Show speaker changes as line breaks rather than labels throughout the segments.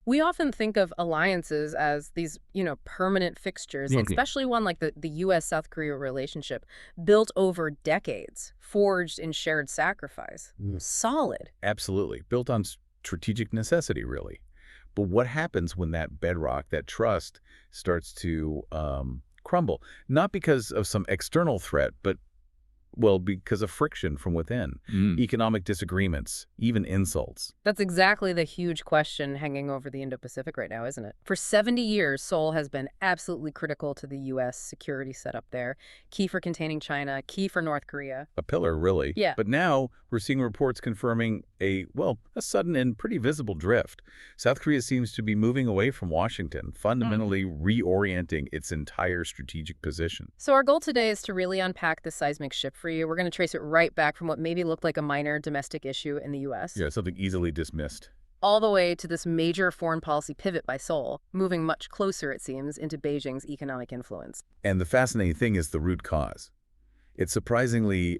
We often think of alliances as these, permanent fixtures,
Okay.
especially one like the U.S.-South Korea relationship, built over decades, forged in shared sacrifice. Solid.
Absolutely. Built on strategic necessity, really. But what happens when that bedrock, that trust, starts to crumble? Not because of some external threat, but, well, because of friction from within. Economic disagreements, even insults.
That's exactly the huge question hanging over the Indo-Pacific right now, isn't it? For 70 years, Seoul has been absolutely critical to the U.S. security setup there, key for containing China, key for North Korea.
A pillar, really.
Yeah.
But now we're seeing reports confirming a sudden and pretty visible drift. South Korea seems to be moving away from Washington, fundamentally reorienting its entire strategic position.
So our goal today is to really unpack this seismic shift for you. We're going to trace it right back from what maybe looked like a minor domestic issue in the U.S.
Yeah, something easily dismissed.
all the way to this major foreign policy pivot by Seoul, moving much closer, it seems, into Beijing's economic influence.
And the fascinating thing is the root cause. It's surprisingly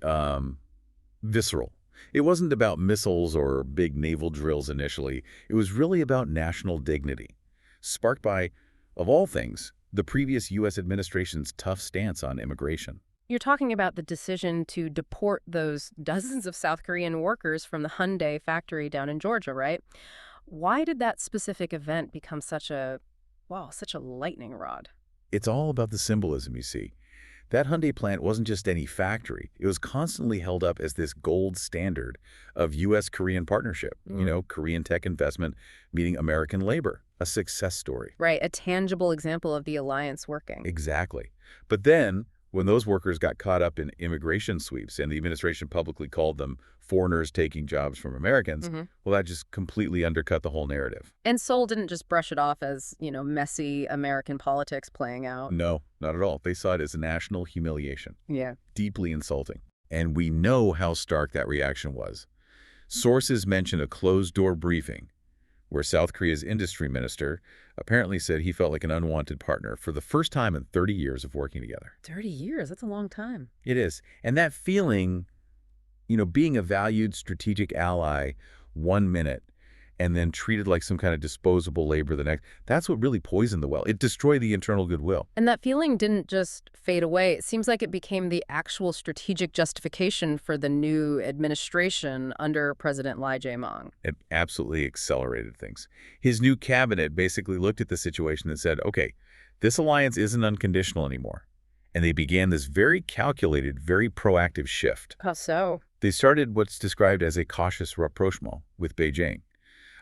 visceral. It wasn't about missiles or big naval drills initially. It was really about national dignity, sparked by, of all things, the previous U.S. administration's tough stance on immigration.
You're talking about the decision to deport those dozens of South Korean workers from the Hyundai factory down in Georgia, right? Why did that specific event become such a lightning rod?
It's all about the symbolism, you see. That Hyundai plant wasn't just any factory. It was constantly held up as this gold standard of U.S.-Korean partnership. Korean tech investment meeting American labor, a success story.
Right, a tangible example of the alliance working.
Exactly. But then, when those workers got caught up in immigration sweeps and the administration publicly called them foreigners taking jobs from Americans, well, that just completely undercut the whole narrative.
And Seoul didn't just brush it off as, messy American politics playing out.
No, not at all. They saw it as a national humiliation.
Yeah.
Deeply insulting. And we know how stark that reaction was. Sources mention a closed-door briefing where South Korea's industry minister apparently said he felt like an unwanted partner for the first time in 30 years of working together.
30 years, that's a long time.
It is. And that feeling, being a valued strategic ally 1 minute and then treated like some kind of disposable labor the next, that's what really poisoned the well. It destroyed the internal goodwill.
And that feeling didn't just fade away. It seems like it became the actual strategic justification for the new administration under President Lee Jae-myung.
It absolutely accelerated things. His new cabinet basically looked at the situation and said, okay, this alliance isn't unconditional anymore. And they began this very calculated, very proactive shift.
How so?
They started what's described as a cautious rapprochement with Beijing.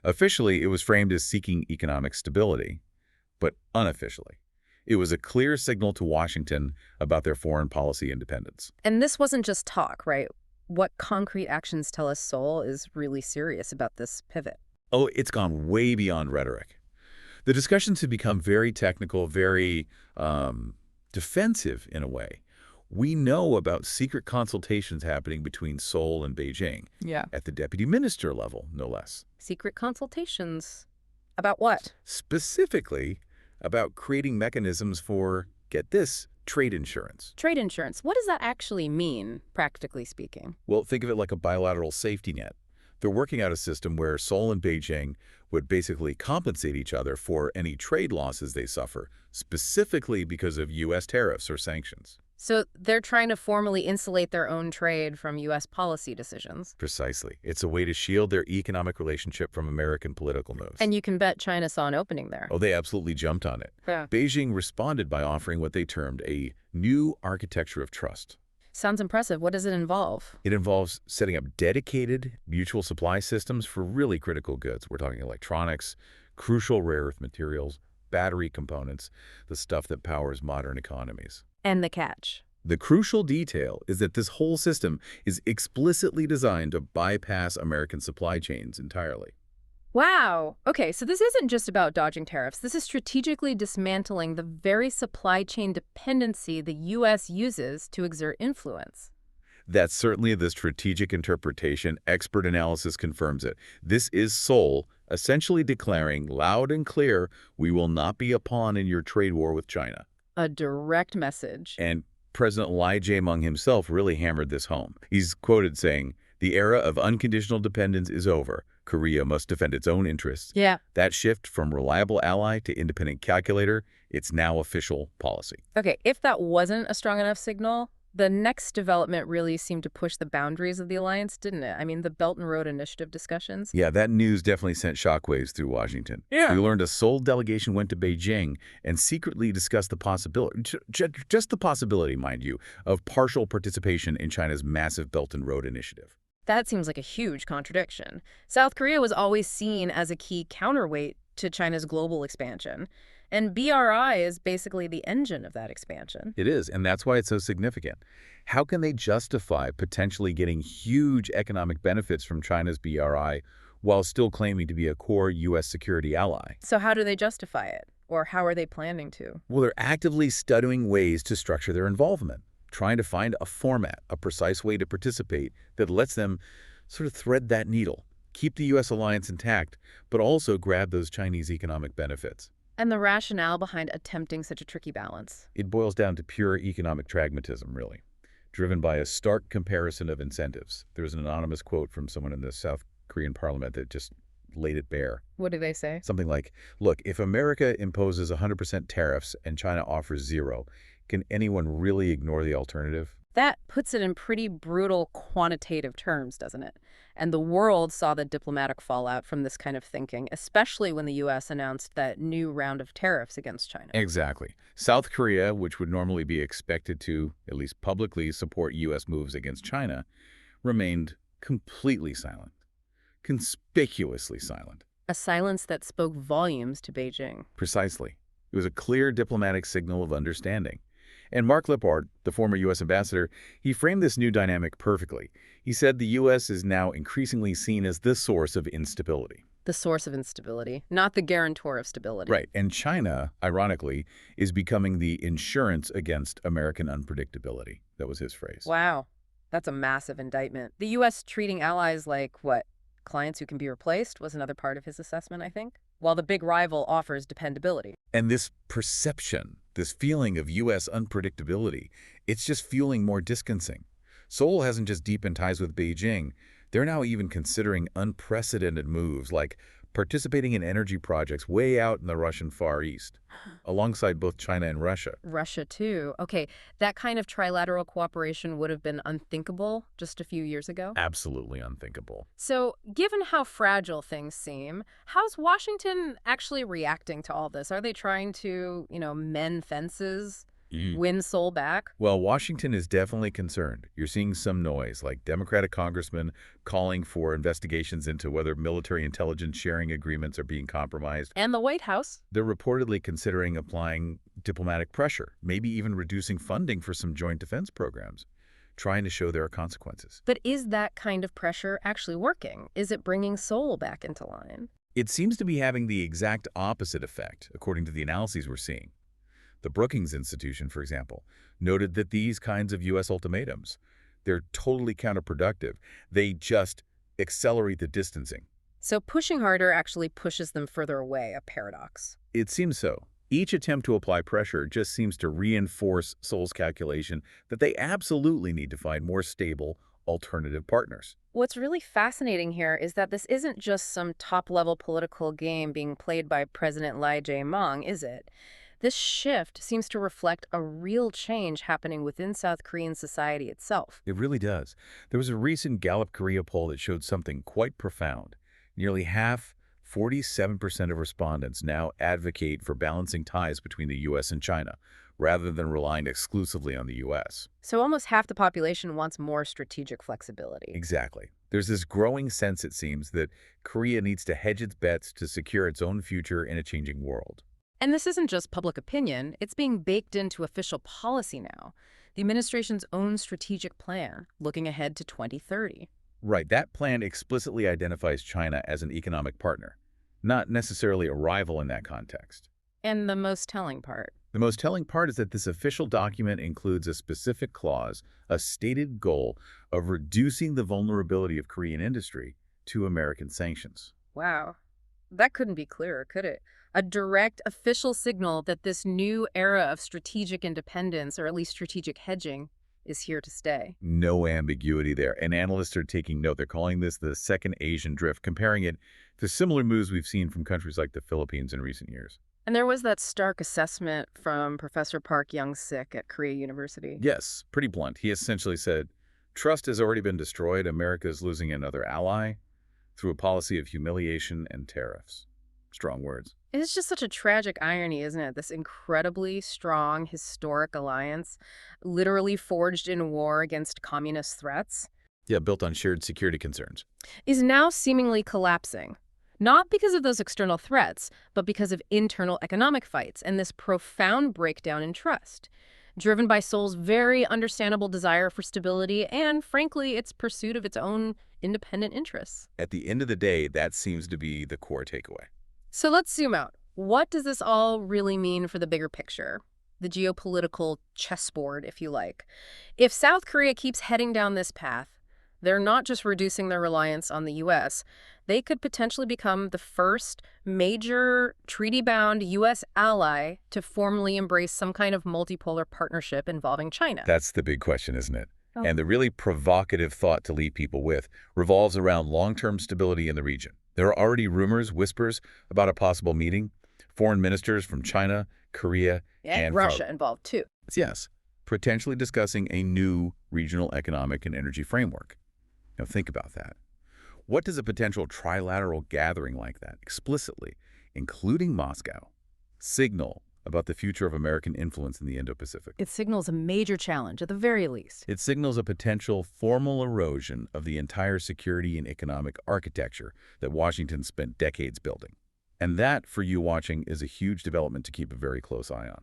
Officially, it was framed as seeking economic stability, but unofficially, it was a clear signal to Washington about their foreign policy independence.
And this wasn't just talk, right? What concrete actions tell us Seoul is really serious about this pivot?
Oh, it's gone way beyond rhetoric. The discussions have become very technical, very defensive in a way. We know about secret consultations happening between Seoul and Beijing.
Yeah.
At the deputy minister level, no less.
Secret consultations. About what?
Specifically about creating mechanisms for, get this, trade insurance.
Trade insurance. What does that actually mean, practically speaking?
Well, think of it like a bilateral safety net. They're working out a system where Seoul and Beijing would basically compensate each other for any trade losses they suffer, specifically because of U.S. tariffs or sanctions.
So they're trying to formally insulate their own trade from U.S. policy decisions.
Precisely. It's a way to shield their economic relationship from American political moves.
And you can bet China saw an opening there.
Oh, they absolutely jumped on it.
Yeah.
Beijing responded by offering what they termed a new architecture of trust.
Sounds impressive. What does it involve?
It involves setting up dedicated mutual supply systems for really critical goods. We're talking electronics, crucial rare earth materials, battery components, the stuff that powers modern economies.
And the catch.
The crucial detail is that this whole system is explicitly designed to bypass American supply chains entirely.
Wow. Okay, so this isn't just about dodging tariffs. This is strategically dismantling the very supply chain dependency the U.S. uses to exert influence.
That's certainly the strategic interpretation. Expert analysis confirms it. This is Seoul essentially declaring loud and clear, we will not be a pawn in your trade war with China.
A direct message.
And President Lee Jae-myung himself really hammered this home. He's quoted saying, "The era of unconditional dependence is over. Korea must defend its own interests.
Yeah.
That shift from reliable ally to independent calculator, it's now official policy.
Okay, if that wasn't a strong enough signal, the next development really seemed to push the boundaries of the alliance, didn't it? I mean, the Belt and Road Initiative discussions.
Yeah, that news definitely sent shockwaves through Washington.
Yeah.
We learned a Seoul delegation went to Beijing and secretly discussed the possibility, just the possibility, mind you, of partial participation in China's massive Belt and Road Initiative.
That seems like a huge contradiction. South Korea was always seen as a key counterweight to China's global expansion, and BRI is basically the engine of that expansion.
It is, and that's why it's so significant. How can they justify potentially getting huge economic benefits from China's BRI while still claiming to be a core U.S. security ally?
So how do they justify it? Or how are they planning to?
Well, they're actively studying ways to structure their involvement, trying to find a format, a precise way to participate that lets them sort of thread that needle, keep the U.S. alliance intact, but also grab those Chinese economic benefits.
And the rationale behind attempting such a tricky balance?
It boils down to pure economic pragmatism, really, driven by a stark comparison of incentives. There's an anonymous quote from someone in the South Korean parliament that just laid it bare.
What do they say?
Something like, look, if America imposes 100% tariffs and China offers zero, can anyone really ignore the alternative?
That puts it in pretty brutal quantitative terms, doesn't it? And the world saw the diplomatic fallout from this kind of thinking, especially when the U.S. announced that new round of tariffs against China.
Exactly. South Korea, which would normally be expected to, at least publicly, support U.S. moves against China, remained completely silent, conspicuously silent.
A silence that spoke volumes to Beijing.
Precisely. It was a clear diplomatic signal of understanding. And Mark Lippard, the former U.S. ambassador, he framed this new dynamic perfectly. He said the U.S. is now increasingly seen as the source of instability.
The source of instability, not the guarantor of stability.
Right. And China, ironically, is becoming the insurance against American unpredictability. That was his phrase.
Wow. That's a massive indictment. The U.S. treating allies like, what, clients who can be replaced was another part of his assessment, I think, while the big rival offers dependability.
And this perception, this feeling of U.S. unpredictability, it's just fueling more distancing. Seoul hasn't just deepened ties with Beijing. They're now even considering unprecedented moves like participating in energy projects way out in the Russian Far East, alongside both China and Russia.
Russia, too. Okay, that kind of trilateral cooperation would have been unthinkable just a few years ago.
Absolutely unthinkable.
So, given how fragile things seem, how's Washington actually reacting to all this? Are they trying to, mend fences, win Seoul back?
Well, Washington is definitely concerned. You're seeing some noise, like Democratic congressmen calling for investigations into whether military intelligence sharing agreements are being compromised.
And the White House?
They're reportedly considering applying diplomatic pressure, maybe even reducing funding for some joint defense programs, trying to show there are consequences.
But is that kind of pressure actually working? Is it bringing Seoul back into line?
It seems to be having the exact opposite effect, according to the analyses we're seeing. The Brookings Institution, for example, noted that these kinds of U.S. ultimatums, they're totally counterproductive. They just accelerate the distancing.
So pushing harder actually pushes them further away, a paradox.
It seems so. Each attempt to apply pressure just seems to reinforce Seoul's calculation that they absolutely need to find more stable, alternative partners.
What's really fascinating here is that this isn't just some top-level political game being played by President Lee Jae-myung, is it? This shift seems to reflect a real change happening within South Korean society itself.
It really does. There was a recent Gallup Korea poll that showed something quite profound. Nearly half, 47% of respondents now advocate for balancing ties between the U.S. and China, rather than relying exclusively on the U.S.
So almost half the population wants more strategic flexibility.
Exactly. There's this growing sense, it seems, that Korea needs to hedge its bets to secure its own future in a changing world.
And this isn't just public opinion, it's being baked into official policy now. The administration's own strategic plan, looking ahead to 2030.
Right, that plan explicitly identifies China as an economic partner, not necessarily a rival in that context.
And the most telling part.
The most telling part is that this official document includes a specific clause, a stated goal of reducing the vulnerability of Korean industry to American sanctions.
Wow. That couldn't be clearer, could it? A direct official signal that this new era of strategic independence, or at least strategic hedging, is here to stay.
No ambiguity there. And analysts are taking note. They're calling this the second Asian drift, comparing it to similar moves we've seen from countries like the Philippines in recent years.
And there was that stark assessment from Professor Park Young-sik at Korea University.
Yes, pretty blunt. He essentially said, trust has already been destroyed. America is losing another ally through a policy of humiliation and tariffs. Strong words.
It's just such a tragic irony, isn't it? This incredibly strong, historic alliance, literally forged in war against communist threats,
Yeah, built on shared security concerns.
is now seemingly collapsing. Not because of those external threats, but because of internal economic fights and this profound breakdown in trust, driven by Seoul's very understandable desire for stability and, frankly, its pursuit of its own independent interests.
At the end of the day, that seems to be the core takeaway.
So let's zoom out. What does this all really mean for the bigger picture? The geopolitical chessboard, if you like. If South Korea keeps heading down this path, they're not just reducing their reliance on the U.S., they could potentially become the first major treaty-bound U.S. ally to formally embrace some kind of multipolar partnership involving China.
That's the big question, isn't it?
Oh.
And the really provocative thought to leave people with revolves around long-term stability in the region. There are already rumors, whispers about a possible meeting. Foreign ministers from China, Korea,
And Russia involved, too.
yes, potentially discussing a new regional economic and energy framework. Now think about that. What does a potential trilateral gathering like that, explicitly, including Moscow, signal about the future of American influence in the Indo-Pacific?
It signals a major challenge, at the very least.
It signals a potential formal erosion of the entire security and economic architecture that Washington spent decades building. And that, for you watching, is a huge development to keep a very close eye on.